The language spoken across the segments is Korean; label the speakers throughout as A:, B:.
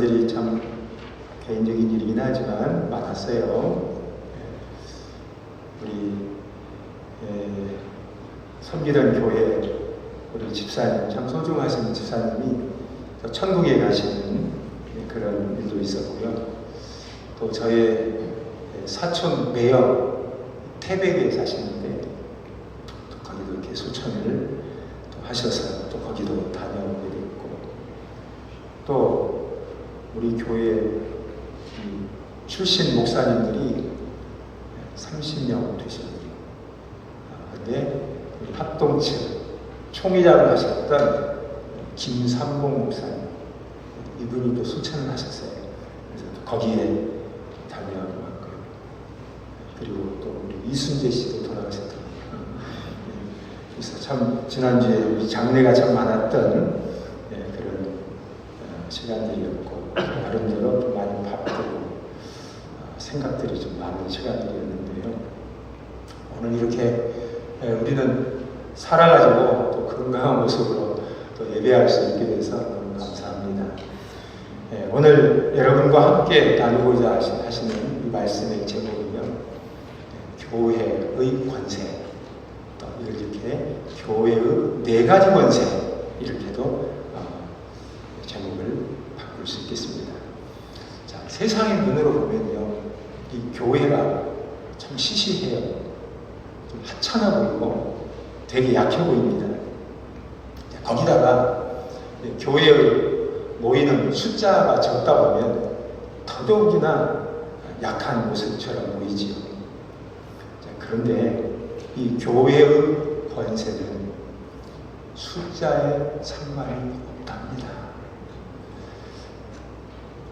A: 들이 참 개인적인 일이긴 하지만 많았어요. 우리 섬기던 교회 우리 집사님, 참 소중하신 집사님이 천국에 가시는 그런 일도 있었고요. 또 저의 사촌 매형 태백에 사시는데 또 거기도 이렇게 수천을 또 하셔서 또 거기도 다녀오게 됐고, 또 우리 교회 출신 목사님들이 30명 되셨어요. 근데 우리 합동측 총회장을 하셨던 김삼봉 목사님, 이분이 또 수천을 하셨어요. 그래서 또 거기에 다녀왔고요. 그리고 또 우리 이순재 씨도 돌아가셨더라고요. 그래서 참 지난주에 우리 장례가 참 많았던 그런 시간들이었고, 나름대로 많이 바쁘고 생각들이 좀 많은 시간들이었는데요. 오늘 이렇게 우리는 살아가지고 또 건강한 모습으로 또 예배할 수 있게 돼서 너무 감사합니다. 오늘 여러분과 함께 나누고자 하시는 이 말씀의 제목은요, 교회의 권세, 또 이렇게 교회의 4가지 권세, 이렇게도 제목을 바꿀 수 있겠습니다. 자, 세상의 눈으로 보면요, 이 교회가 참 시시해요. 좀 하찮아 보이고 되게 약해 보입니다. 거기다가 교회에 모이는 숫자가 적다 보면 더더욱이나 약한 모습처럼 보이지요. 그런데 이 교회의 권세는 숫자에 상관이 없답니다.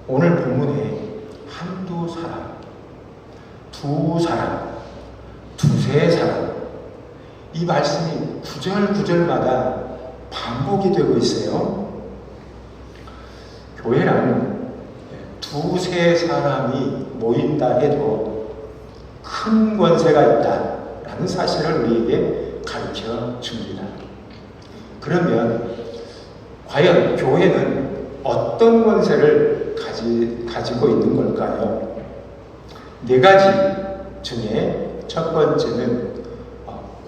A: 오늘 본문에 한두 사람, 두 사람, 두세 사람, 이 말씀이 구절마다 반복이 되고 있어요. 교회란 두세 사람이 모인다 해도 큰 권세가 있다라는 사실을 우리에게 가르쳐 줍니다. 그러면 과연 교회는 어떤 권세를 가지고 있는 걸까요? 4가지 중에 첫 번째는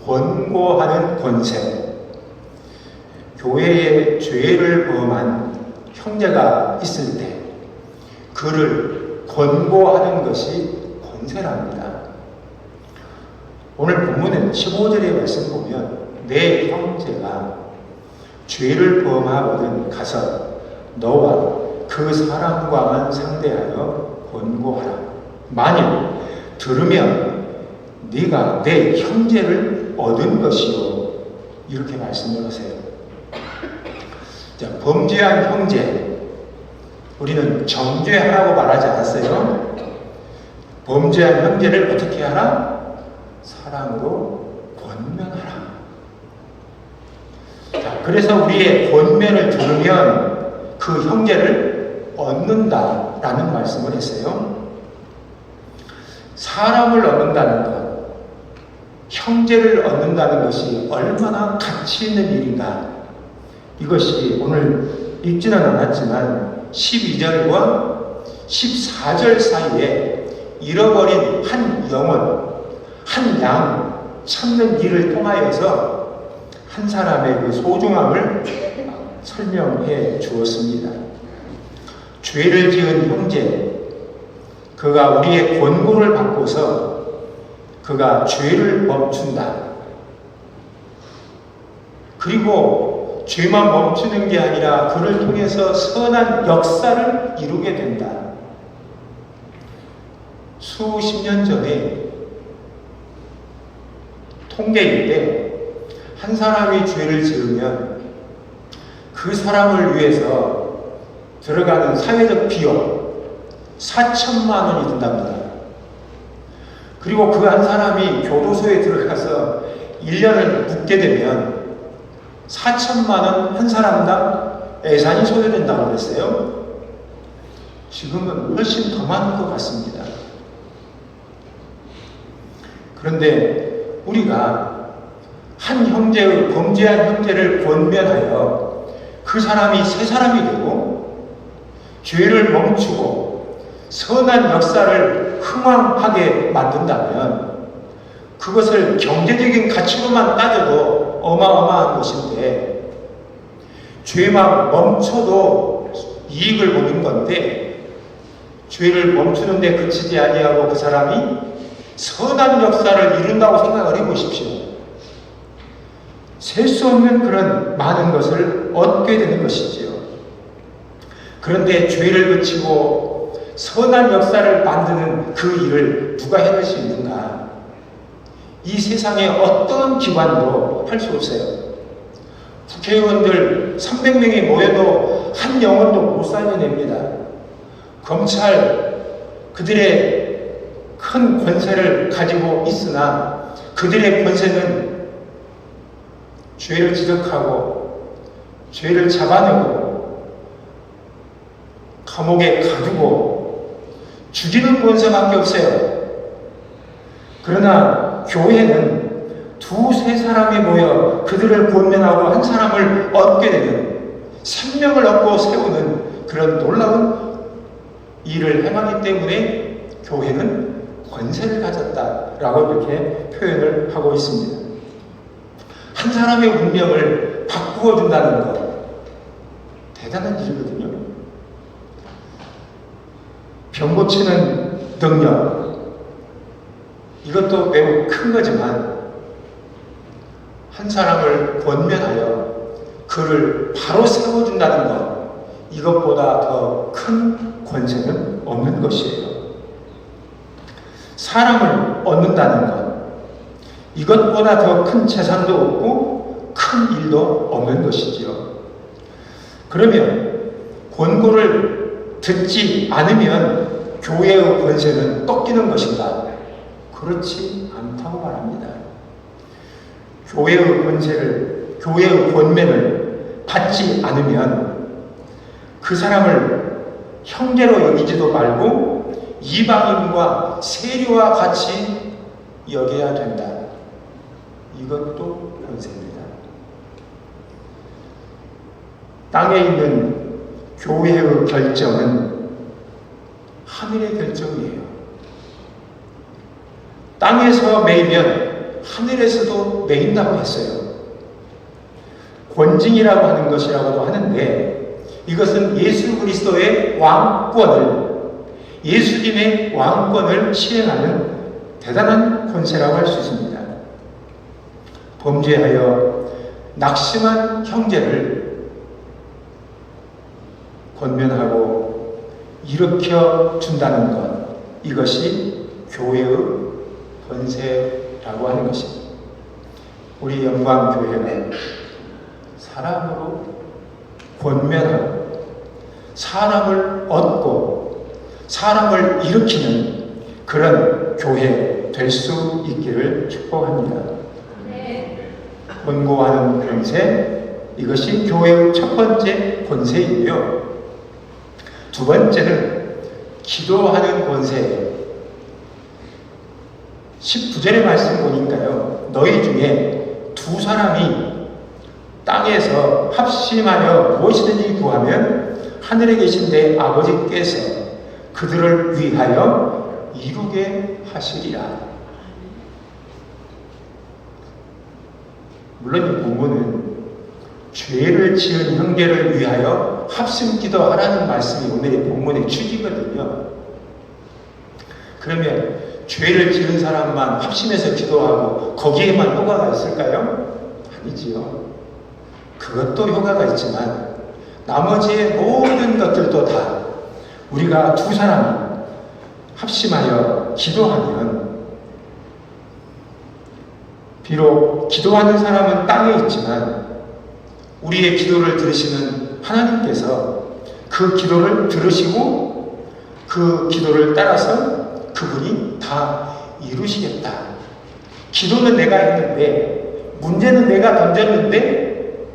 A: 권고하는 권세. 교회에 죄를 범한 형제가 있을 때 그를 권고하는 것이 권세랍니다. 오늘 본문은 15절의 말씀 보면 내 형제가 죄를 범하거든 가서 너와 그 사람과만 상대하여 권고하라. 만일 들으면 네가 내 형제를 얻은 것이요, 이렇게 말씀을 하세요. 자, 범죄한 형제, 우리는 정죄하라고 말하지 않았어요. 범죄한 형제를 어떻게 하라? 사랑으로 권면하라. 자, 그래서 우리의 권면을 들으면 그 형제를 얻는다라는 말씀을 했어요. 사람을 얻는다는 것, 형제를 얻는다는 것이 얼마나 가치 있는 일인가. 이것이 오늘 읽지는 않았지만 12절과 14절 사이에 잃어버린 한 영혼, 한 양 찾는 일을 통하여서 한 사람의 그 소중함을 설명해 주었습니다. 죄를 지은 형제, 그가 우리의 권고를 받고서 그가 죄를 멈춘다. 그리고 죄만 멈추는 게 아니라 그를 통해서 선한 역사를 이루게 된다. 수십 년 전에 통계인데, 한 사람이 죄를 지으면 그 사람을 위해서 들어가는 사회적 비용 4천만 원이 든답니다. 그리고 그 한 사람이 교도소에 들어가서 1년을 묵게 되면 4천만 원 한 사람당 예산이 소요된다고 그랬어요. 지금은 훨씬 더 많은 것 같습니다. 그런데 우리가 한 형제의 범죄한 형제를 권면하여 그 사람이 새 사람이 되고 죄를 멈추고 선한 역사를 흥왕하게 만든다면 그것을 경제적인 가치로만 따져도 어마어마한 것인데, 죄만 멈춰도 이익을 보는 건데, 죄를 멈추는 데 그치지 아니하고 그 사람이 선한 역사를 이룬다고 생각을 해보십시오. 셀 수 없는 그런 많은 것을 얻게 되는 것이지요. 그런데 죄를 그치고 선한 역사를 만드는 그 일을 누가 해낼 수 있는가? 이 세상에 어떤 기관도 할 수 없어요. 국회의원들 300명이 모여도 한 영혼도 못 살려냅니다. 검찰, 그들의 큰 권세를 가지고 있으나 그들의 권세는 죄를 지적하고 죄를 잡아내고 감옥에 가두고 죽이는 권세밖에 없어요. 그러나 교회는 두세 사람이 모여 그들을 권면하고 한 사람을 얻게 되는, 생명을 얻고 세우는 그런 놀라운 일을 행하기 때문에 교회는 권세를 가졌다라고 이렇게 표현을 하고 있습니다. 한 사람의 운명을 바꾸어 준다는 것, 대단한 일이거든요. 병 고치는 능력, 이것도 매우 큰 거지만 한 사람을 권면하여 그를 바로 세워준다는 것, 이것보다 더 큰 권세는 없는 것이에요. 사람을 얻는다는 것, 이것보다 더 큰 재산도 없고 큰 일도 없는 것이지요. 그러면 권고를 듣지 않으면 교회의 권세는 꺾이는 것인가? 그렇지 않다고 말합니다. 교회의 권세를, 교회의 권면을 받지 않으면 그 사람을 형제로 여기지도 말고 이방인과 세리와 같이 여겨야 된다. 이것도 권세입니다. 땅에 있는 교회의 결정은 하늘의 결정이에요. 땅에서 매이면 하늘에서도 매인다고 했어요. 권징이라고 하는 것이라고도 하는데, 이것은 예수 그리스도의 왕권을, 예수님의 왕권을 시행하는 대단한 권세라고 할 수 있습니다. 범죄하여 낙심한 형제를 권면하고 일으켜 준다는 것, 이것이 교회의 권세라고 하는 것입니다. 우리 영광교회는 사람으로 권면하고 사람을 얻고 사람을 일으키는 그런 교회 될 수 있기를 축복합니다. 권고하는 권세, 이것이 교회의 첫 번째 권세이고요. 두 번째는 기도하는 권세예요. 19절의 말씀 보니까요, 너희 중에 두 사람이 땅에서 합심하여 무엇이든지 구하면 하늘에 계신 내 아버지께서 그들을 위하여 이루게 하시리라. 물론 이 본문은 죄를 지은 형제를 위하여 합심 기도하라는 말씀이 오늘의 본문의 취지거든요. 그러면 죄를 지은 사람만 합심해서 기도하고 거기에만 효과가 있을까요? 아니지요. 그것도 효과가 있지만 나머지의 모든 것들도 다 우리가 두 사람이 합심하여 기도하면, 비록 기도하는 사람은 땅에 있지만 우리의 기도를 들으시는 하나님께서 그 기도를 들으시고 그 기도를 따라서 그분이 다 이루시겠다. 기도는 내가 했는데, 문제는 내가 던졌는데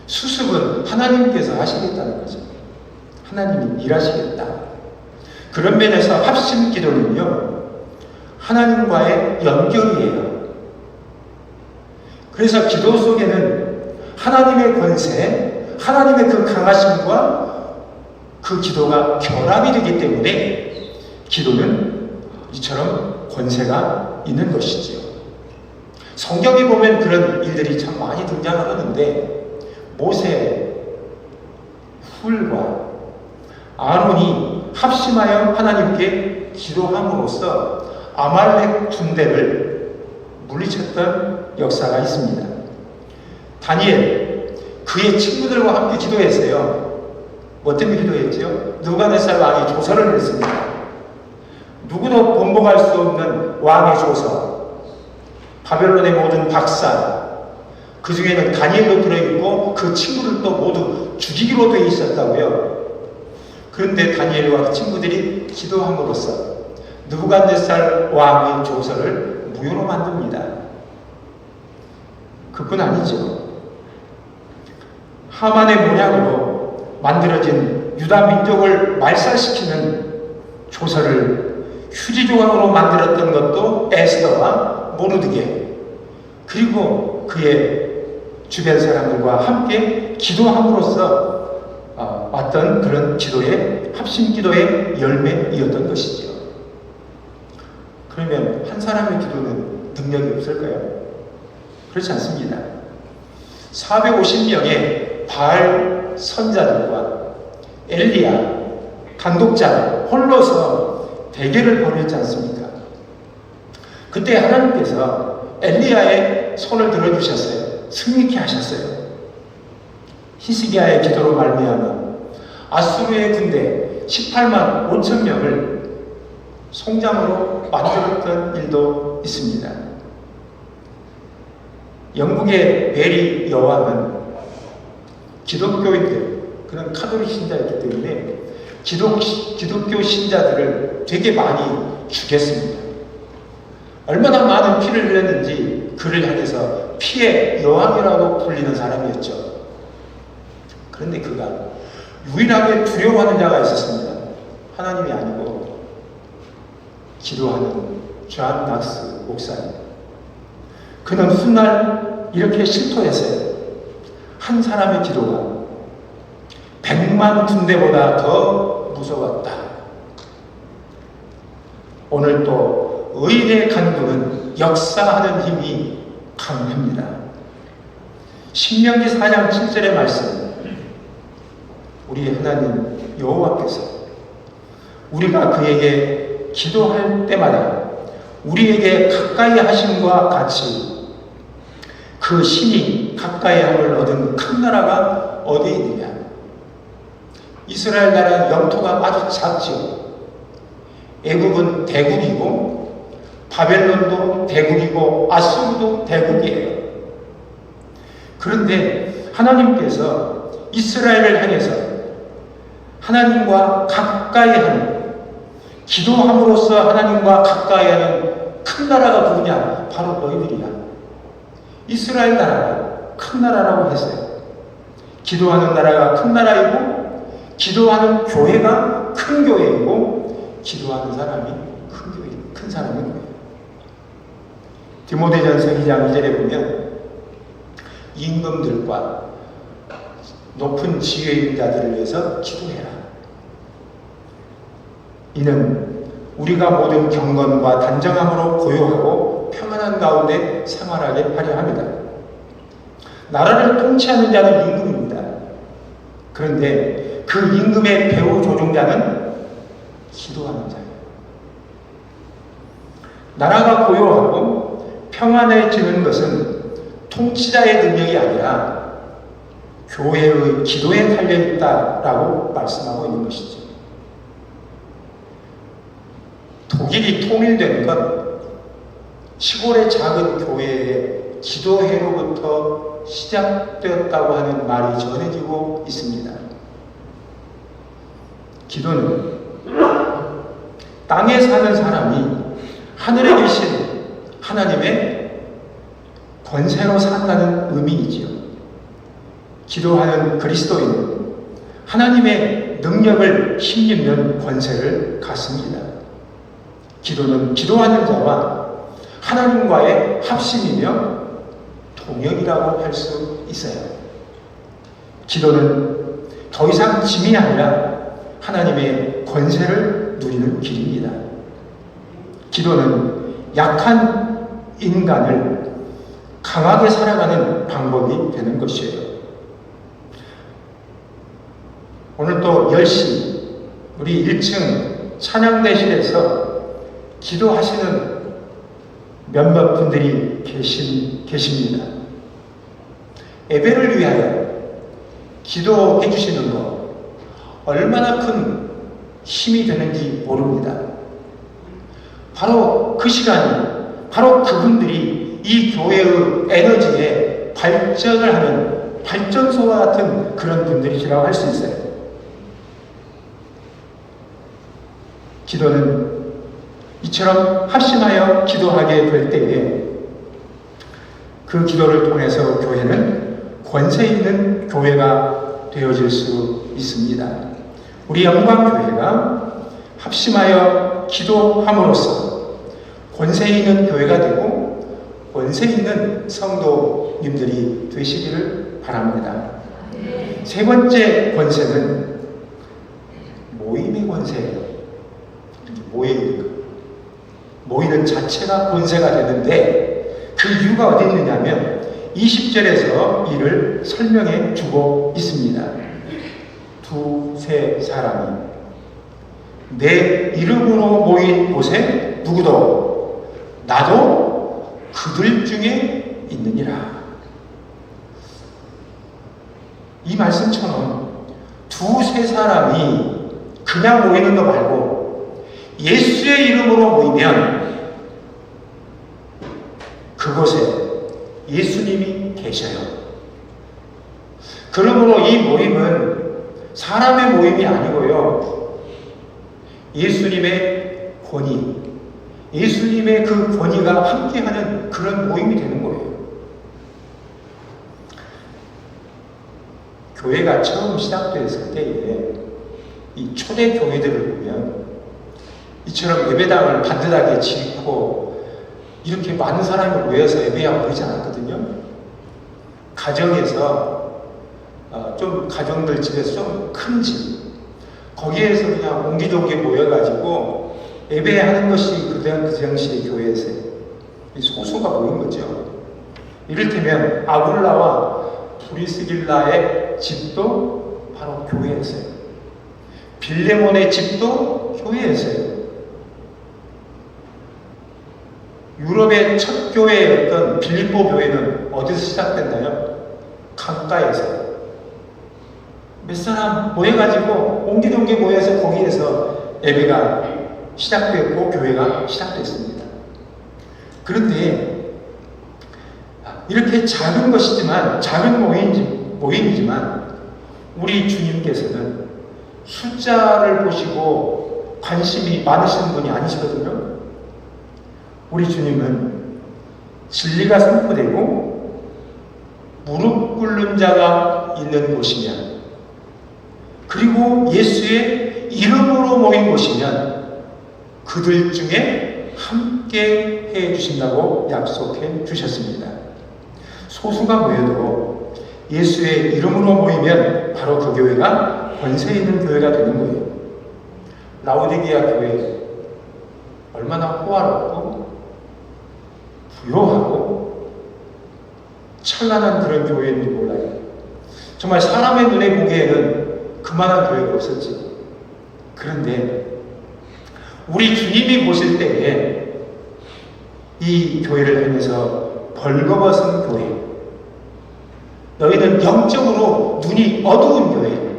A: 수습은 하나님께서 하시겠다는 거죠. 하나님이 일하시겠다. 그런 면에서 합심 기도는요, 하나님과의 연결이에요. 그래서 기도 속에는 하나님의 권세, 하나님의 그 강하심과 그 기도가 결합이 되기 때문에 기도는 이처럼 권세가 있는 것이지요. 성경에 보면 그런 일들이 참 많이 등장하는데 모세, 훌과 아론이 합심하여 하나님께 기도함으로써 아말렉 군대를 물리쳤던 역사가 있습니다. 다니엘, 그의 친구들과 함께 기도했어요. 뭐 때문에 기도했죠? 느부갓네살 왕이 조서를 냈습니다. 누구도 번복할 수 없는 왕의 조서, 바벨론의 모든 박사, 그 중에는 다니엘도 들어있고 그 친구들도 모두 죽이기로 되어 있었다고요. 그런데 다니엘과 그 친구들이 기도함으로써 느부갓네살 왕의 조서를 무효로 만듭니다. 그뿐 아니죠. 하만의 모략으로 만들어진 유다 민족을 말살시키는 조서를 휴지 조각으로 만들었던 것도 에스더와 모르드게, 그리고 그의 주변 사람들과 함께 기도함으로써 왔던 그런 기도의 합심 기도의 열매이었던 것이죠. 그러면 한 사람의 기도는 능력이 없을까요? 그렇지 않습니다. 450명의 바알 선자들과 엘리야 단독자로 홀로서 대결을 벌였지 않습니까? 그때 하나님께서 엘리야의 손을 들어주셨어요. 승리케 하셨어요. 히스기야의 기도로 말미암아 아수르의 군대 18만 5천 명을 송장으로 만들었던 일도 있습니다. 영국의 베리 여왕은 기독교인들, 그런 카톨릭 신자였기 때문에 기독교 신자들을 되게 많이 죽였습니다. 얼마나 많은 피를 흘렸는지 그를 향해서 피의 여왕이라고 불리는 사람이었죠. 그런데 그가 유일하게 두려워하는 자가 있었습니다. 하나님이 아니고 기도하는 존 낙스 목사님. 그는 훗날 이렇게 실토했어요. 한 사람의 기도가 100만 군대보다 더 무서웠다. 오늘 또 의인의 간구는 역사하는 힘이 강합니다. 신명기 4장 7절의 말씀, 우리 하나님 여호와께서 우리가 그에게 기도할 때마다 우리에게 가까이 하심과 같이 그 신이 가까이 함을 얻은 큰 나라가 어디에 있느냐? 이스라엘 나라 영토가 아주 작지요. 애굽은 대국이고 바벨론도 대국이고 아수르도 대국이에요. 그런데 하나님께서 이스라엘을 향해서 하나님과 가까이 하는, 기도함으로써 하나님과 가까이 하는 큰 나라가 누구냐? 바로 너희들이야. 이스라엘 나라가 큰 나라라고 했어요. 기도하는 나라가 큰 나라이고 기도하는 교회가 큰 교회이고 기도하는 사람이 큰 교회, 큰 사람인 거예요. 디모데전서 2장 2절에 보면 임금들과 높은 지혜 있는 자들을 위해서 기도해라. 이는 우리가 모든 경건과 단정함으로 고요하고 평안한 가운데 생활하게 하려 합니다. 나라를 통치하는 자는 임금입니다. 그런데 그 임금의 배후 조종자는 기도하는 자예요. 나라가 고요하고 평안해지는 것은 통치자의 능력이 아니라 교회의 기도에 달려있다라고 말씀하고 있는 것이죠. 독일이 통일된 건 시골의 작은 교회의 기도회로부터 시작되었다고 하는 말이 전해지고 있습니다. 기도는 땅에 사는 사람이 하늘에 계신 하나님의 권세로 산다는 의미이지요. 기도하는 그리스도인은 하나님의 능력을 힘입는 권세를 갖습니다. 기도는 기도하는 자와 하나님과의 합심이며 동역이라고 할 수 있어요. 기도는 더 이상 짐이 아니라 하나님의 권세를 누리는 길입니다. 기도는 약한 인간을 강하게 살아가는 방법이 되는 것이에요. 오늘 또 10시 우리 1층 찬양대실에서 기도하시는 몇몇 분들이 계십니다. 예배를 위하여 기도해 주시는 것 얼마나 큰 힘이 되는지 모릅니다. 바로 그 시간이, 바로 그분들이 이 교회의 에너지에 발전을 하는 발전소와 같은 그런 분들이라고 할 수 있어요. 기도는 이처럼 합심하여 기도하게 될 때에 그 기도를 통해서 교회는 권세 있는 교회가 되어질 수 있습니다. 우리 영광교회가 합심하여 기도함으로써 권세 있는 교회가 되고 권세 있는 성도님들이 되시기를 바랍니다. 세 번째 권세는 모임의 권세예요. 모이는 자체가 권세가 되는데 그 이유가 어디 있느냐면 20절에서 이를 설명해 주고 있습니다. 두세 사람이 내 이름으로 모인 곳에 누구도 나도 그들 중에 있느니라. 이 말씀처럼 두세 사람이 그냥 모이는 거 말고 예수의 이름으로 모이면 그곳에 예수님이 계셔요. 그러므로 이 모임은 사람의 모임이 아니고요. 예수님의 권위, 예수님의 그 권위가 함께하는 그런 모임이 되는 거예요. 교회가 처음 시작됐을 때에 이 초대 교회들을 보면 이처럼 예배당을 반듯하게 짓고 이렇게 많은 사람이 모여서 예배하고 그러지 않았거든요. 가정에서 좀 가정들 집에서 좀 큰 집 거기에서 그냥 옹기종기 모여가지고 예배하는 것이 그 당시의 교회에서 소수가 모인 거죠. 이를테면 아굴라와 브리스길라의 집도 바로 교회였어요. 빌레몬의 집도 교회였어요. 유럽의 첫 교회였던 빌립보 교회는 어디서 시작됐나요? 강가에서 몇 사람 모여가지고 옹기종기 모여서 거기에서 예배가 시작됐고 교회가 시작됐습니다. 그런데 이렇게 작은 것이지만 작은 모임이지만 우리 주님께서는 숫자를 보시고 관심이 많으신 분이 아니시거든요. 우리 주님은 진리가 선포되고 무릎 꿇는 자가 있는 곳이면 그리고 예수의 이름으로 모인 곳이면 그들 중에 함께 해 주신다고 약속해 주셨습니다. 소수가 모여도 예수의 이름으로 모이면 바로 그 교회가 권세 있는 교회가 되는 거예요. 라오디게아 교회 얼마나 호화롭고 부요하고 찬란한 그런 교회인지 몰라요. 정말 사람의 눈에 보기에는 그만한 교회가 없었지. 그런데 우리 주님이 보실 때에 이 교회를 향해서 벌거벗은 교회, 너희는 영적으로 눈이 어두운 교회,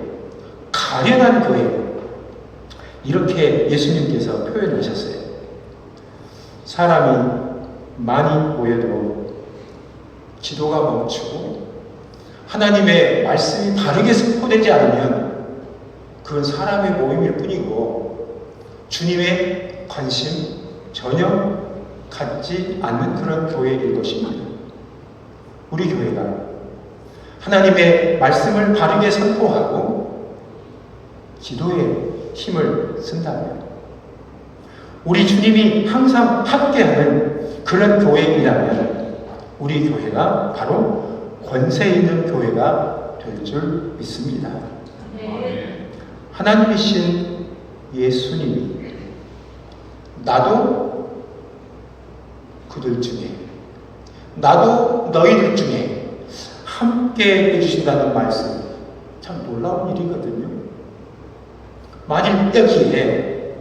A: 가련한 교회, 이렇게 예수님께서 표현하셨어요. 사람이 많이 모여도 기도가 멈추고 하나님의 말씀이 바르게 선포되지 않으면 그건 사람의 모임일 뿐이고 주님의 관심 전혀 갖지 않는 그런 교회일 것입니다. 우리 교회가 하나님의 말씀을 바르게 선포하고 기도에 힘을 쓴다면 우리 주님이 항상 함께하는 그런 교회이라면 우리 교회가 바로 권세 있는 교회가 될 줄 믿습니다. 하나님이신 예수님이 나도 그들 중에, 나도 너희들 중에 함께 해주신다는 말씀, 참 놀라운 일이거든요. 만일 여기에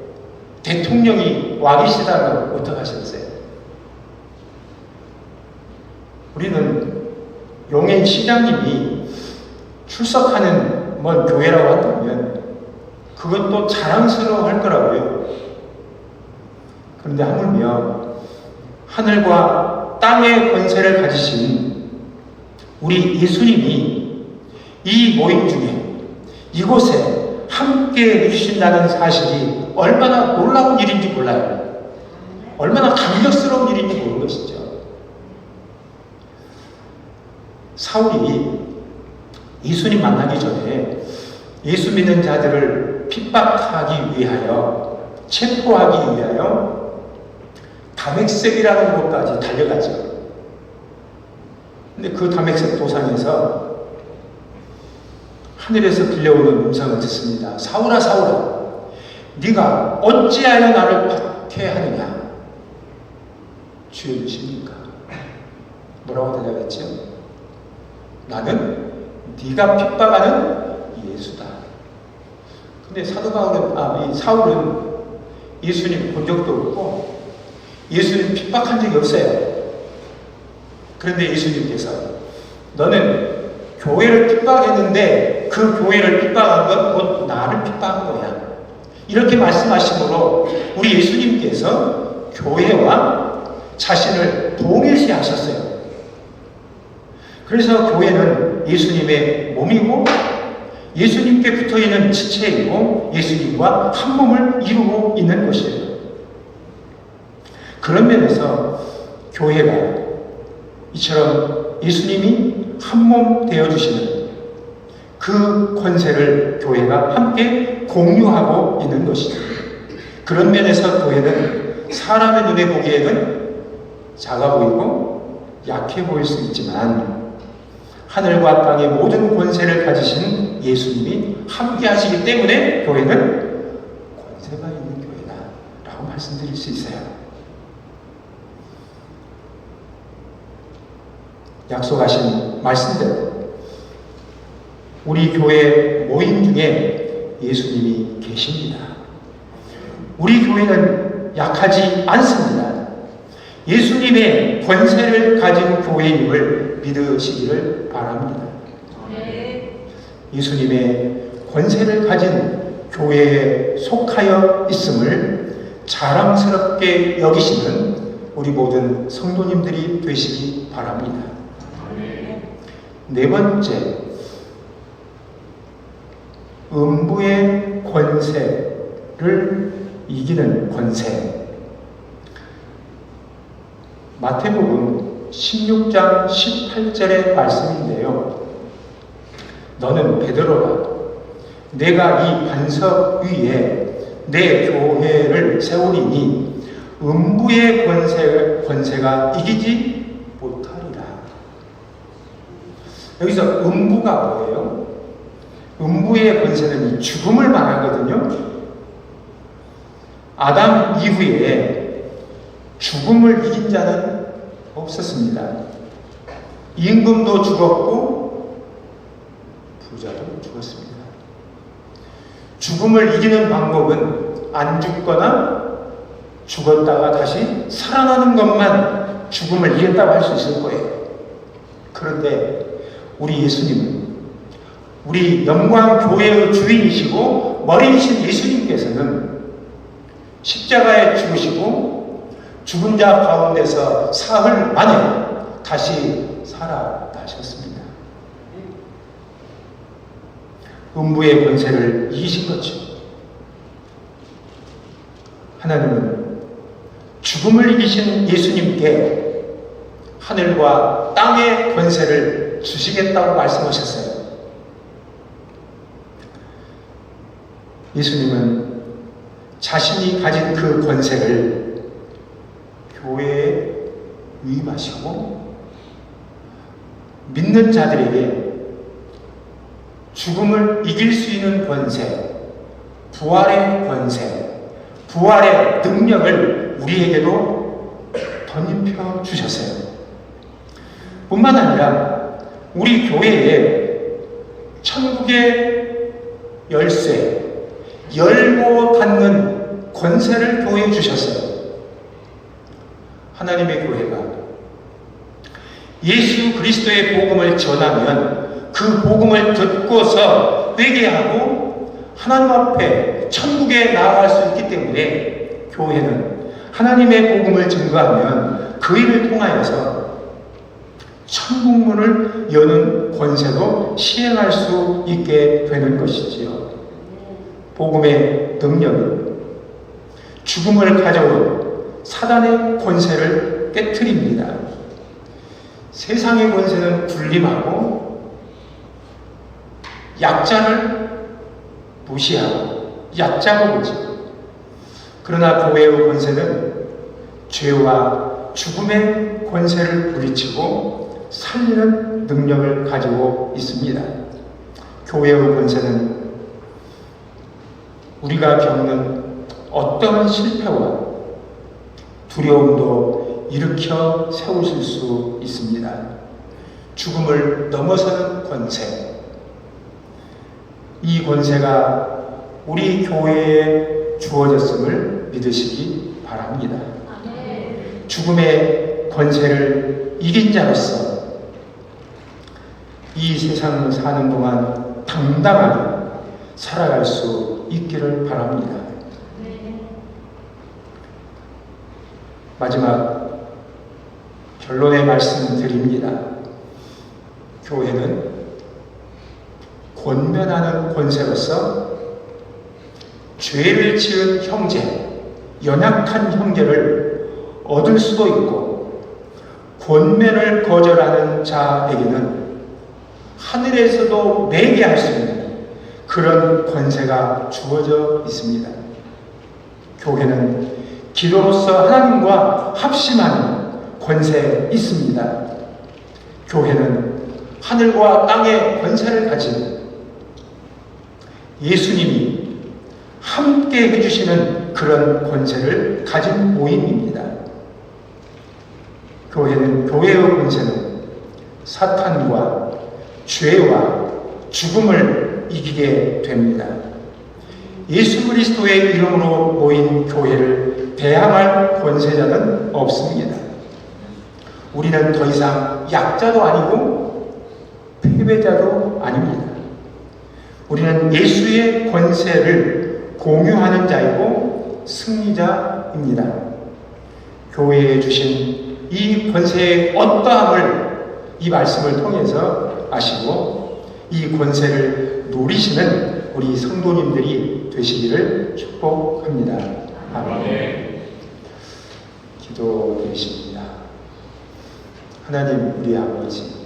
A: 대통령이 와 계시다면 어떡하셨어요? 우리는 용인 시장님이 출석하는 뭔 교회라고 한다면 그것도 자랑스러워 할 거라고요. 그런데 하물며 하늘과 땅의 권세를 가지신 우리 예수님이 이 모임 중에 이곳에 함께 해주신다는 사실이 얼마나 놀라운 일인지 몰라요. 얼마나 감격스러운 일인지 모르는 것이죠. 사울이 예수님 만나기 전에 예수 믿는 자들을 핍박하기 위하여, 체포하기 위하여 다맥색이라는 곳까지 달려가죠. 근데 그 다맥색 도상에서 하늘에서 들려오는 음성을 듣습니다. 사울아, 사울아, 네가 어찌하여 나를 박해하느냐? 주여 주십니까? 뭐라고 대답했죠? 나는 네가 핍박하는 예수다. 근데 사도 바울은, 사울은 예수님 본 적도 없고 예수님 핍박한 적이 없어요. 그런데 예수님께서 너는 교회를 핍박했는데 그 교회를 핍박한 건 곧 나를 핍박한 거야. 이렇게 말씀하심으로 우리 예수님께서 교회와 자신을 동일시 하셨어요. 그래서 교회는 예수님의 몸이고 예수님께 붙어있는 지체이고 예수님과 한 몸을 이루고 있는 것이에요. 그런 면에서 교회가 이처럼 예수님이 한 몸 되어주시는 그 권세를 교회가 함께 공유하고 있는 것이죠. 그런 면에서 교회는 사람의 눈에 보기에는 작아 보이고 약해 보일 수 있지만 하늘과 땅의 모든 권세를 가지신 예수님이 함께 하시기 때문에 교회는 권세가 있는 교회다 라고 말씀드릴 수 있어요. 약속하신 말씀대로 우리 교회 모임 중에 예수님이 계십니다. 우리 교회는 약하지 않습니다. 예수님의 권세를 가진 교회임을 믿으시기를 바랍니다. 예수님의 권세를 가진 교회에 속하여 있음을 자랑스럽게 여기시는 우리 모든 성도님들이 되시기 바랍니다. 네 번째, 음부의 권세를 이기는 권세. 마태복음 16장 18절의 말씀인데요. 너는 베드로라. 내가 이 반석 위에 내 교회를 세우리니 음부의 권세가 이기지 못하리라. 여기서 음부가 뭐예요? 음부의 권세는 죽음을 말하거든요. 아담 이후에 죽음을 이긴 자는 없었습니다. 임금도 죽었고 부자도 죽었습니다. 죽음을 이기는 방법은 안 죽거나 죽었다가 다시 살아나는 것만 죽음을 이겼다고 할 수 있을 거예요. 그런데 우리 예수님은, 우리 영광 교회의 주인이시고 머리이신 예수님께서는 십자가에 죽으시고 죽은 자 가운데서 사흘 만에 다시 살아나셨습니다. 음부의 권세를 이기신 거죠. 하나님은 죽음을 이기신 예수님께 하늘과 땅의 권세를 주시겠다고 말씀하셨어요. 예수님은 자신이 가진 그 권세를 교회에 위임하시고 믿는 자들에게 죽음을 이길 수 있는 권세, 부활의 권세, 부활의 능력을 우리에게도 덧입혀 주셨어요. 뿐만 아니라 우리 교회에 천국의 열쇠, 열고 닫는 권세를 교회에 주셨어요. 하나님의 교회가 예수 그리스도의 복음을 전하면 그 복음을 듣고서 회개하고 하나님 앞에 천국에 나아갈 수 있기 때문에 교회는 하나님의 복음을 증거하면 그 일을 통하여서 천국문을 여는 권세도 시행할 수 있게 되는 것이지요. 복음의 능력은 죽음을 가져온 사단의 권세를 깨트립니다. 세상의 권세는 군림하고 약자를 무시하고 얕잡아 보지. 그러나 교회의 권세는 죄와 죽음의 권세를 부리치고 살리는 능력을 가지고 있습니다. 교회의 권세는 우리가 겪는 어떠한 실패와 두려움도 일으켜 세우실 수 있습니다. 죽음을 넘어서는 권세. 이 권세가 우리 교회에 주어졌음을 믿으시기 바랍니다. 죽음의 권세를 이긴 자로서 이 세상을 사는 동안 당당하게 살아갈 수 있기를 바랍니다. 마지막 결론의 말씀 드립니다. 교회는 권면하는 권세로서 죄를 지은 형제, 연약한 형제를 얻을 수도 있고 권면을 거절하는 자에게는 하늘에서도 매개할 수 있는 그런 권세가 주어져 있습니다. 교회는 기도로서 하나님과 합심하는 권세 있습니다. 교회는 하늘과 땅의 권세를 가진 예수님이 함께 해주시는 그런 권세를 가진 모임입니다. 교회의 권세는 사탄과 죄와 죽음을 이기게 됩니다. 예수 그리스도의 이름으로 모인 교회를 대항할 권세자는 없습니다. 우리는 더 이상 약자도 아니고 패배자도 아닙니다. 우리는 예수의 권세를 공유하는 자이고 승리자입니다. 교회에 주신 이 권세의 어떠함을 이 말씀을 통해서 아시고 이 권세를 누리시는 우리 성도님들이 되시기를 축복합니다. 아멘. 기도드리십니다. 하나님 우리 아버지,